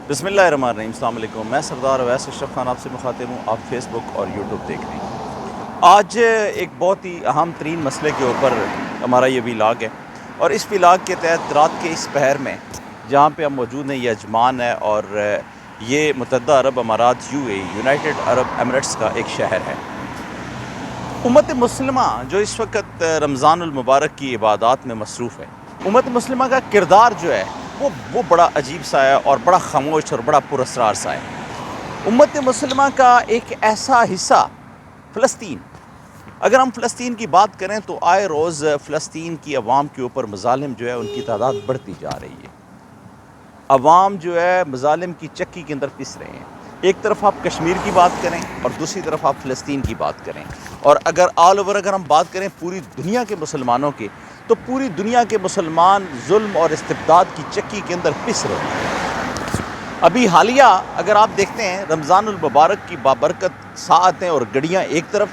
बिस्मिल्लाहिर्रहमानिर्रहीम। अस्सलाम वालेकुम। मैं सरदार अवैस अशरफ खान आपसे मुखातिब हूँ। आप फेसबुक और यूट्यूब देख रहे हैं। आज एक बहुत ही अहम तरीन मसले के ऊपर हमारा ये व्लॉग है, और इस व्लॉग के तहत रात के इस पहर में जहाँ पे हम मौजूद हैं, ये अजमान है और ये मुत्तहदा अरब अमारात यूनाइटेड अरब एमिरेट्स का एक शहर है। उम्मत मुस्लिमा जो इस वक्त रमज़ानुल मुबारक की इबादत में मसरूफ़ है, उम्मत मुस्लिमा का किरदार जो है वो बड़ा अजीब सा है और बड़ा खामोश और बड़ा पुरअसरार सा है। उम्मत मुस्लिमा का एक ऐसा हिस्सा फ़लस्तीन, अगर हम फ़लस्तीन की बात करें तो आए रोज़ फ़लस्तीन की अवाम के ऊपर मज़ालिम जो है उनकी तादाद बढ़ती जा रही है। अवाम जो है मज़ालिम की चक्की के अंदर पिस रहे हैं। एक तरफ आप कश्मीर की बात करें और दूसरी तरफ आप फ़लस्तीन की बात करें, और अगर ऑल ओवर अगर हम बात करें पूरी दुनिया के मुसलमानों की, तो पूरी दुनिया के मुसलमान जुल्म और इस्तिबदाद की चक्की के अंदर पिस रहे हैं। अभी हालिया अगर आप देखते हैं, रमज़ानुल मुबारक की बाबरकत साअतें और घड़ियाँ एक तरफ,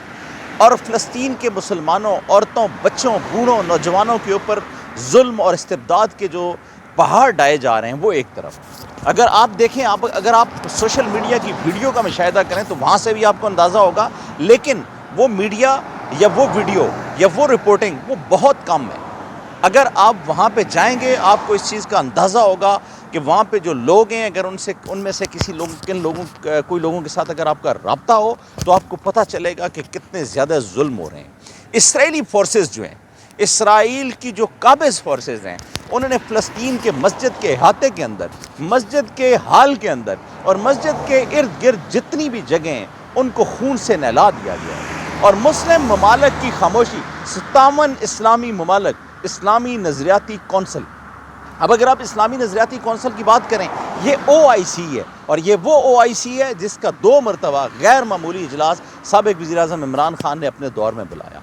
और फ़लस्तीन के मुसलमानों, औरतों, बच्चों, बूढ़ों, नौजवानों के ऊपर जुल्म और इस्तिबदाद के जो पहाड़ डाए जा रहे हैं वो एक तरफ। अगर आप देखें, अगर आप सोशल मीडिया की वीडियो का मुशाहिदा करें तो वहाँ से भी आपको अंदाज़ा होगा, लेकिन वो मीडिया या वो वीडियो या वो रिपोर्टिंग वो बहुत कम है। अगर आप वहाँ पे जाएंगे आपको इस चीज़ का अंदाज़ा होगा कि वहाँ पे जो लोग हैं, अगर उनमें से कोई लोगों के साथ अगर आपका रब्ता हो तो आपको पता चलेगा कि कितने ज़्यादा जुल्म हो रहे हैं। इसराइली फोर्सेस जो हैं, इसराइल की जो काबिज़ फोर्सेस हैं, उन्होंने फ़लस्तीन के मस्जिद के अहाते के अंदर, मस्जिद के हाल के अंदर और मस्जिद के इर्द गिर्द जितनी भी जगह हैं उनको खून से नहला दिया गया है। और मुस्लिम ममालिक की खामोशी, 57 इस्लामी ममालिक, इस्लामी नज़रियाती कौंसल, अब अगर आप इस्लामी नज़रियाती कौंसल की बात करें, ये OIC है, और ये वो OIC है जिसका 2 मरतबा गैर मामूली इजलास साबिक़ वज़ीर-ए-आज़म इमरान खान ने अपने दौर में बुलाया,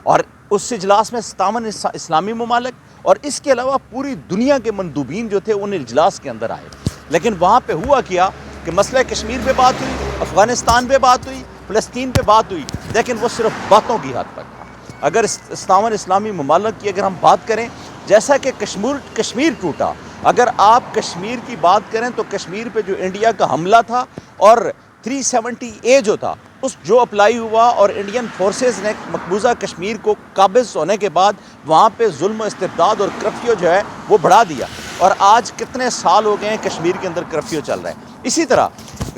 और उस इजलास में 57 इस्लामी ममालिक और इसके अलावा पूरी दुनिया के मंदूबीन जो थे उन इजलास के अंदर आए। लेकिन वहाँ पे हुआ क्या कि मसला कश्मीर पे बात हुई, अफ़गानिस्तान पे बात हुई, फ़लस्तीन पे बात हुई, लेकिन वो सिर्फ बातों की हद तक था। अगर 57 इस्लामी ममालिक की अगर हम बात करें, जैसा कि कश्मीर टूटा, अगर आप कश्मीर की बात करें तो कश्मीर पे जो इंडिया का हमला था और 370A जो था उस जो अप्लाई हुआ, और इंडियन फोर्सेस ने मकबूजा कश्मीर को काबिज़ होने के बाद वहाँ पे जुल्म इस्तिबदाद और कर्फ्यू जो है वो बढ़ा दिया, और आज कितने साल हो गए हैं कश्मीर के अंदर कर्फ्यू चल रहा है। इसी तरह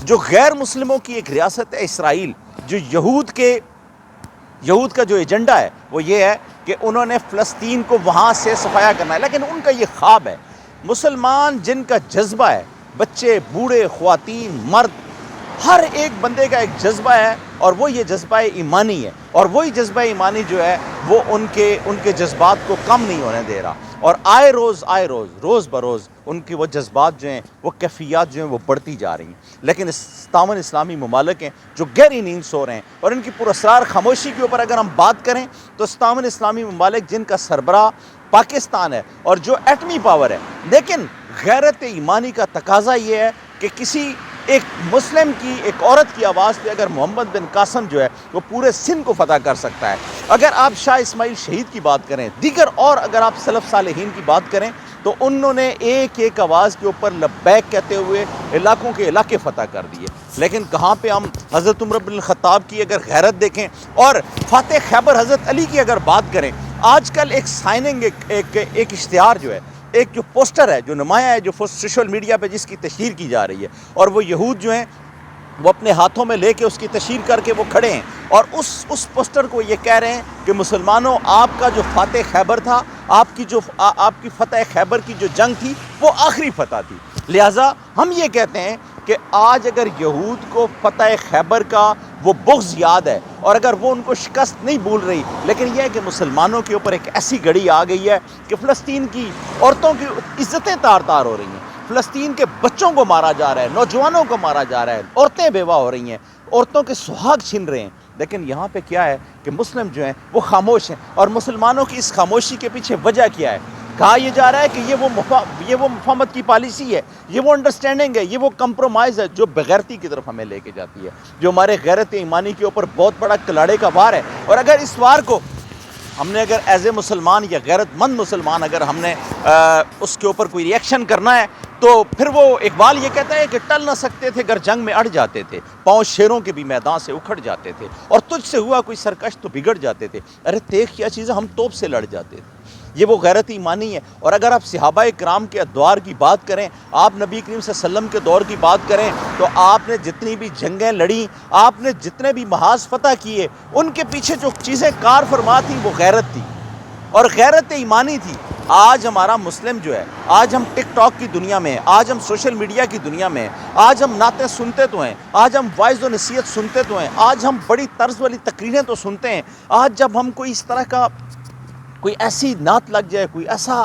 जो गैर मुस्लिमों की एक रियासत है इसराइल, जो यहूद का जो एजेंडा है वो ये है कि उन्होंने फ़लस्तीन को वहाँ से सफाया करना है, लेकिन उनका ये ख्वाब है। मुसलमान जिनका जज्बा है, बच्चे, बूढ़े, ख्वातीन, मर्द, हर एक बंदे का एक जज्बा है, और वो ये जज्बा ईमानी है, और वही जज्बा ईमानी जो है वो उनके जज्बात को कम नहीं होने दे रहा, और आए रोज़ बरोज़ उनकी वो जज्बात जो हैं, वो कैफियत जो हैं वो बढ़ती जा रही हैं। लेकिन 57 इस्लामी ममालिक हैं जो गहरी नींद सो रहे हैं, और इनकी पुरअसरार खामोशी के ऊपर अगर हम बात करें तो 57 इस्लामी ममालिक जिनका सरबराह पाकिस्तान है और जो एटमी पावर है, लेकिन गैरत ईमानी का तकाजा ये है कि किसी एक मुस्लिम की, एक औरत की आवाज़ पे अगर मोहम्मद बिन कासम जो है वो पूरे सिंध को फतह कर सकता है। अगर आप शाह इस्माइल शहीद की बात करें, दीगर और अगर आप सलफ़ सालेहीन की बात करें, तो उन्होंने एक आवाज़ के ऊपर लब्बैक कहते हुए इलाकों के इलाके फ़तह कर दिए। लेकिन कहाँ पे हम हज़रत उमर बिन ख़त्ताब की अगर गैरत देखें, और फ़ातेह खैबर हज़रत अली की अगर बात करें, आजकल एक साइनिंग, एक इश्तिहार जो है, एक जो पोस्टर है, जो नुमाया है, जो सोशल मीडिया पे जिसकी तशहीर की जा रही है, और वो यहूद जो हैं वो अपने हाथों में लेके उसकी तशहीर करके वो खड़े हैं, और उस पोस्टर को ये कह रहे हैं कि मुसलमानों, आपका जो फ़ातेह खैबर था, आपकी फ़तह खैबर की जो जंग थी वो आखिरी फ़तह थी। लिहाजा हम ये कहते हैं कि आज अगर यहूद को फ़तह खैबर का वो बुग़्ज़ याद है, और अगर वो उनको शिकस्त नहीं भूल रही, लेकिन यह है कि मुसलमानों के ऊपर एक ऐसी घड़ी आ गई है कि फ़लस्तीन की औरतों की इज़्ज़तें तार तार हो रही हैं, फ़लस्तीन के बच्चों को मारा जा रहा है, नौजवानों को मारा जा रहा है, औरतें बेवा हो रही हैं, औरतों के सुहाग छिन रहे हैं। लेकिन यहाँ पे क्या है कि मुस्लिम जो हैं वो खामोश हैं, और मुसलमानों की इस खामोशी के पीछे वजह क्या है? कहा यह जा रहा है कि ये वो मुफाहमत की पॉलिसी है, ये वो अंडरस्टैंडिंग है, ये वो कंप्रोमाइज़ है जो बेगैरती की तरफ हमें लेके जाती है, जो हमारे गैरत ईमानी के ऊपर बहुत बड़ा कलाड़े का वार है। और अगर इस वार को हमने अगर एज ए मुसलमान या गैरतमंद मुसलमान अगर हमने उसके ऊपर कोई रिएक्शन करना है تو پھر وہ اقبال یہ کہتا ہے کہ ٹل نہ سکتے تھے گر جنگ میں اڑ جاتے تھے، پاؤں شیروں کے بھی میدان سے اکھڑ جاتے تھے، اور تجھ سے ہوا کوئی سرکش تو بگڑ جاتے تھے، ارے تیغ کیا چیز ہے، ہم توپ سے لڑ جاتے تھے۔ یہ وہ غیرت ایمانی ہے۔ اور اگر آپ صحابہ کرام کے ادوار کی بات کریں، آپ نبی کریم صلی اللہ علیہ وسلم کے دور کی بات کریں، تو آپ نے جتنی بھی جنگیں لڑیں، آپ نے جتنے بھی محاذ فتح کیے، ان کے پیچھے جو چیزیں کار فرما تھیں وہ غیرت تھی اور غیرت ایمانی تھی۔ آج ہمارا مسلم جو ہے، آج ہم ٹک ٹاک کی دنیا میں ہیں، آج ہم سوشل میڈیا کی دنیا میں ہیں، آج ہم نعتیں سنتے تو ہیں، آج ہم وعظ و نصیحت سنتے تو ہیں، آج ہم بڑی طرز والی تقریریں تو سنتے ہیں، آج جب ہم کوئی اس طرح کا کوئی ایسی نعت لگ جائے، کوئی ایسا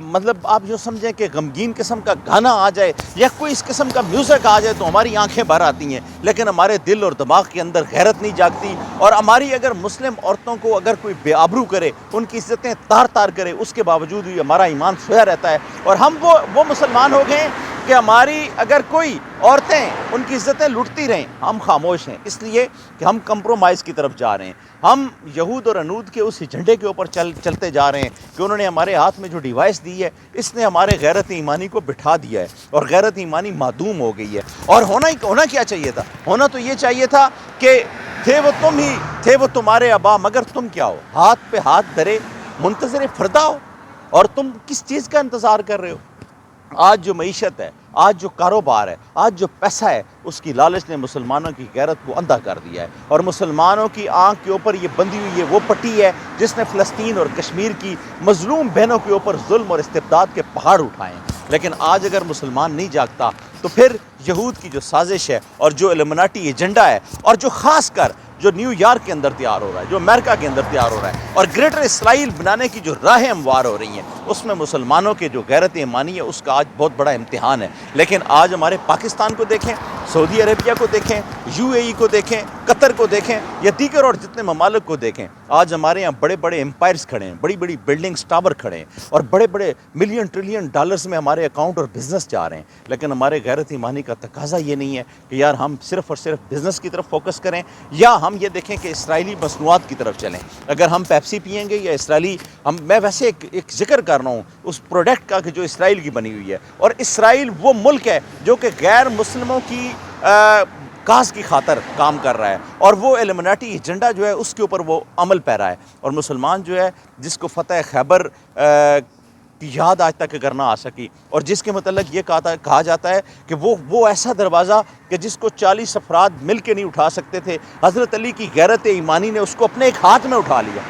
مطلب آپ جو سمجھیں کہ غمگین قسم کا گانا آ جائے یا کوئی اس قسم کا میوزک آ جائے تو ہماری آنکھیں بھر آتی ہیں، لیکن ہمارے دل اور دماغ کے اندر غیرت نہیں جاگتی۔ اور ہماری اگر مسلم عورتوں کو اگر کوئی بے آبرو کرے، ان کی عزتیں تار تار کرے، اس کے باوجود بھی ہمارا ایمان سویا رہتا ہے، اور ہم وہ مسلمان ہو گئے کہ ہماری اگر کوئی عورتیں ان کی عزتیں لٹتی رہیں، ہم خاموش ہیں، اس لیے کہ ہم کمپرومائز کی طرف جا رہے ہیں۔ ہم یہود اور انود کے اس جھنڈے کے اوپر چلتے جا رہے ہیں کہ انہوں نے ہمارے ہاتھ میں جو ڈیوائس دی ہے، اس نے ہمارے غیرت ایمانی کو بٹھا دیا ہے اور غیرت ایمانی معدوم ہو گئی ہے۔ اور ہونا کیا چاہیے تھا؟ ہونا تو یہ چاہیے تھا کہ تھے وہ تم ہی، تھے وہ تمہارے آبا، مگر تم کیا ہو؟ ہاتھ پہ ہاتھ دھرے منتظر فردا ہو، اور تم کس چیز کا انتظار کر رہے ہو؟ آج جو معیشت ہے، آج جو کاروبار ہے، آج جو پیسہ ہے، اس کی لالچ نے مسلمانوں کی غیرت کو اندھا کر دیا ہے، اور مسلمانوں کی آنکھ کے اوپر یہ بندھی ہوئی ہے وہ پٹی ہے جس نے فلسطین اور کشمیر کی مظلوم بہنوں کے اوپر ظلم اور استبداد کے پہاڑ اٹھائے ہیں۔ لیکن آج اگر مسلمان نہیں جاگتا تو پھر یہود کی جو سازش ہے اور جو الومناٹی ایجنڈا ہے، اور جو خاص کر جو نیو یارک کے اندر تیار ہو رہا ہے، جو امریکہ کے اندر تیار ہو رہا ہے، اور گریٹر اسرائیل بنانے کی جو راہیں ہموار ہو رہی ہیں، اس میں مسلمانوں کے جو غیرت ایمانی ہے اس کا آج بہت بڑا امتحان ہے۔ لیکن آج ہمارے پاکستان کو دیکھیں، سعودی عربیہ کو دیکھیں، یو اے ای کو دیکھیں، قطر کو دیکھیں، یا دیگر اور جتنے ممالک کو دیکھیں، آج ہمارے یہاں بڑے بڑے امپائرز کھڑے ہیں، بڑی بڑی بلڈنگز ٹاور کھڑے ہیں، اور بڑے بڑے ملین ٹریلین ڈالرز میں ہمارے اکاؤنٹ اور بزنس جا رہے ہیں۔ لیکن ہمارے غیرت ایمانی کا تقاضا یہ نہیں ہے کہ یار ہم صرف اور صرف بزنس کی طرف فوکس کریں، یا ہم یہ دیکھیں کہ اسرائیلی مصنوعات کی طرف چلیں۔ اگر ہم پیپسی پئیں گے یا اسرائیلی، میں ویسے ایک ذکر کر رہا ہوں اس پروڈکٹ کا کہ جو اسرائیل کی بنی ہوئی ہے، اور اسرائیل وہ ملک ہے جو کہ غیر مسلموں کی کاز کی خاطر کام کر رہا ہے، اور وہ الومناٹی ایجنڈا جو ہے اس کے اوپر وہ عمل پیرا ہے۔ اور مسلمان جو ہے جس کو فتح خیبر کی یاد آج تک اگر نہ آ سکی، اور جس کے متعلق یہ کہا جاتا ہے کہ وہ ایسا دروازہ کہ جس کو 40 افراد مل کے نہیں اٹھا سکتے تھے، حضرت علی کی غیرت ایمانی نے اس کو اپنے ایک ہاتھ میں اٹھا لیا۔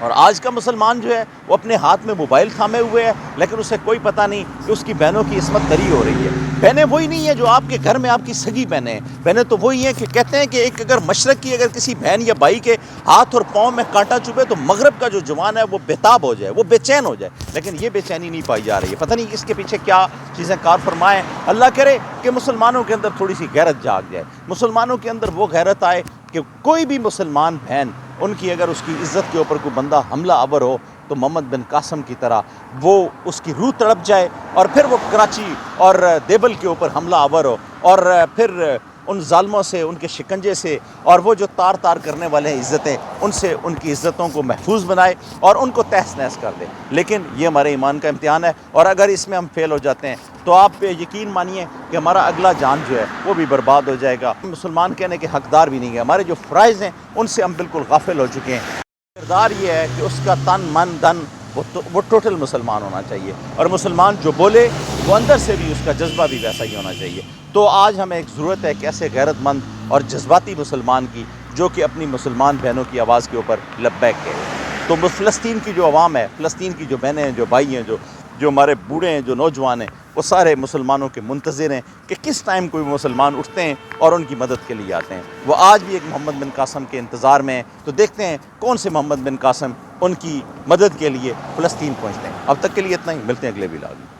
اور آج کا مسلمان جو ہے وہ اپنے ہاتھ میں موبائل تھامے ہوئے ہے، لیکن اسے کوئی پتہ نہیں کہ اس کی بہنوں کی عصمت دری ہو رہی ہے۔ بہنیں وہی نہیں ہیں جو آپ کے گھر میں آپ کی سگی بہنیں ہیں، بہنیں تو وہی ہیں کہ کہتے ہیں کہ ایک اگر مشرق کی اگر کسی بہن یا بھائی کے ہاتھ اور پاؤں میں کانٹا چبھے تو مغرب کا جو جوان ہے وہ بےتاب ہو جائے، وہ بے چین ہو جائے، لیکن یہ بے چینی نہیں پائی جا رہی ہے۔ پتہ نہیں اس کے پیچھے کیا چیزیں کار فرمائیں۔ اللہ کرے کہ مسلمانوں کے اندر تھوڑی سی غیرت جاگ جائے، مسلمانوں کے اندر وہ غیرت آئے کہ کوئی بھی مسلمان بہن، ان کی اگر اس کی عزت کے اوپر کوئی بندہ حملہ آور ہو تو محمد بن قاسم کی طرح وہ اس کی روح تڑپ جائے، اور پھر وہ کراچی اور دیبل کے اوپر حملہ آور ہو، اور پھر ان ظالموں سے، ان کے شکنجے سے، اور وہ جو تار تار کرنے والے ہیں عزتیں، ان سے ان کی عزتوں کو محفوظ بنائے اور ان کو تہس نہس کر دے۔ لیکن یہ ہمارے ایمان کا امتحان ہے، اور اگر اس میں ہم فیل ہو جاتے ہیں تو آپ یقین مانیے کہ ہمارا اگلا جان جو ہے وہ بھی برباد ہو جائے گا۔ مسلمان کہنے کے حقدار بھی نہیں ہے، ہمارے جو فرائض ہیں ان سے ہم بالکل غافل ہو چکے ہیں۔ کردار یہ ہے کہ اس کا تن من دن وہ ٹوٹل مسلمان ہونا چاہیے، اور مسلمان جو بولے وہ اندر سے بھی اس کا جذبہ بھی ویسا ہی ہونا چاہیے۔ تو آج ہمیں ایک ضرورت ہے کہ ایسے غیرت مند اور جذباتی مسلمان کی جو کہ اپنی مسلمان بہنوں کی آواز کے اوپر لبیک کہے۔ تو فلسطین کی جو عوام ہے، فلسطین کی جو بہنیں ہیں، جو بھائی ہیں، جو ہمارے بوڑھے ہیں، جو نوجوان ہیں، وہ سارے مسلمانوں کے منتظر ہیں کہ کس ٹائم کوئی مسلمان اٹھتے ہیں اور ان کی مدد کے لیے آتے ہیں۔ وہ آج بھی ایک محمد بن قاسم کے انتظار میں ہیں، تو دیکھتے ہیں کون سے محمد بن قاسم ان کی مدد کے لیے فلسطین پہنچتے ہیں۔ اب تک کے لیے اتنا ہی، ملتے ہیں اگلے ولاگ میں۔